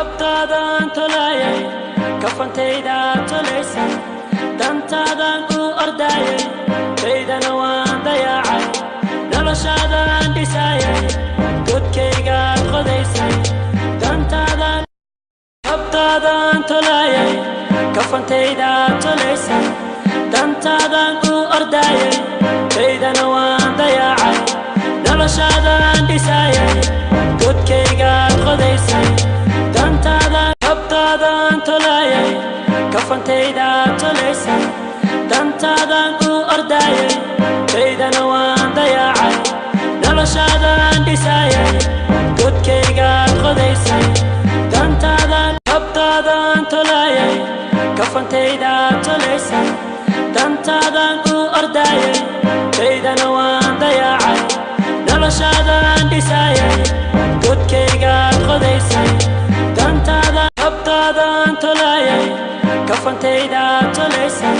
abtaadan tolaayay kafantayda tolaysan dantaadan u ordaayay taydana waan dayaacay noloshaadan dhisaayay godkaygaad qodaysay dantaadan abtaadan tolaayay kafantayda tolaysan dantaadan u ordaayay taydana waan dayaacay noloshaadan dhisaayay godkaygaad qodaysay dantaadan abtaadan tolaayay kafantayda tolaysan dantaadan u ordaayay taydana waan dayaacay noloshaadan dhisaayay godkaygaad qodaysay dantaadan abtaadan tolaayay kafantayda tolaysan dantaadan u ordaayay taydana waan dayaacay noloshaadan dhisaayay godkaygaad qodaysay dantaadan abtaadan tolaayay kafantayda tolaysan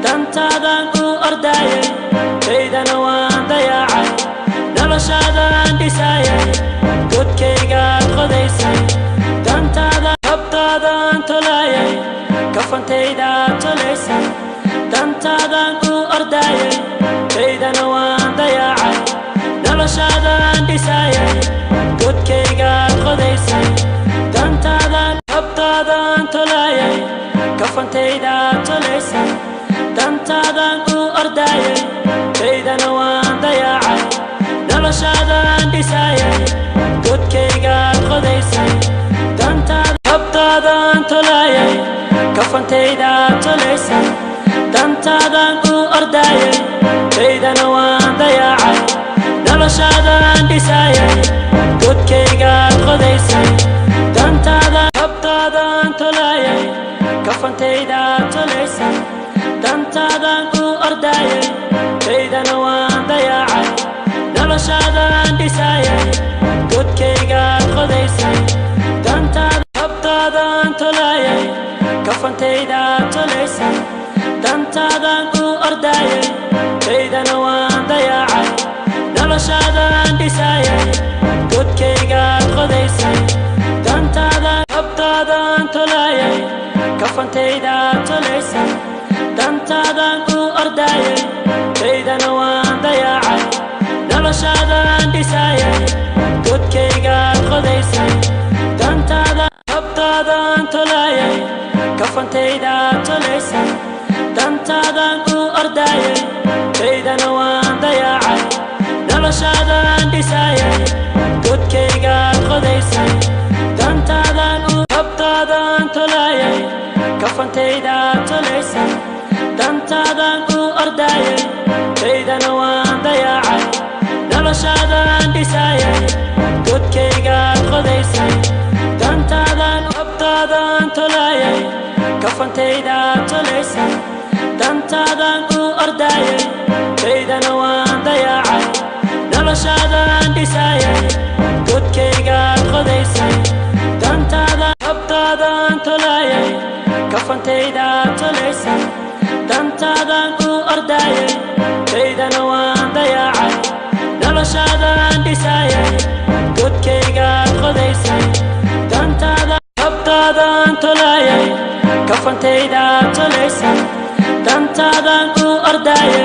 dantaadan u ordaayay taydana waan dayaacay noloshaadan dhisaayay godkaygaad qodaysay dantaadan abtaadan tolaayay kafantayda tolaysan dantaadan u ordaayay taydana waan dayaacay noloshaadan dhisaayay godkaygaad qodaysay dantaadan abtaadan tolaayay kafantayda tolaysan dantaadan u ordaayay taydana waan dayaacay noloshaadan dhisaayay godkaygaad qodaysay dantaadan abtaadan tolaayay kafantayda tolaysan dantaadan u ordaayay taydana waan dayaacay noloshaadan dhisaayay godkaygaad qodaysay dantaadan abtaadan tolaayay kafantayda tolaysan dantaadan u ordaayay taydana waan dayaacay noloshaadan dhisaayay godkaygaad qodaysay dantaadan abtaadan tolaayay kafantayda tolaysan dantaadan u ordaayay taydana waan dayaacay noloshaadan dhisaayay godkaygaad qodaysay dantaadan abtaadan tolaayay kafantayda tolaysan dantaadan u ordaayay taydana waan dayaacay noloshaadan dhisaayay godkaygaad qodaysay dantaadan abtaadan tolaayay kafantayda tolaysan dantaadan u ordaayay taydana waan dayaacay noloshaadan dhisaayay godkaygaad qodaysay dantaadan abtaadan tolaayay kafantayda tolaysan dantaadan u ordaayay taydana waan dayaacay noloshaadan dhisaayay godkaygaad qodaysay dantaadan abtaadan tolaayay kafantayda tolaysan dantaadan u ordaayay taydana waan dayaacay noloshaadan dhisaayay godkaygaad qodaysay dantaadan abtaadan tolaayay kafantayda tolaysan dantaadan u ordaayay taydana waan dayaacay noloshaadan dhisaayay godkaygaad qodaysay dantaadan abtaadan tolaayay kafantayda tolaysan dantaadan u ordaayay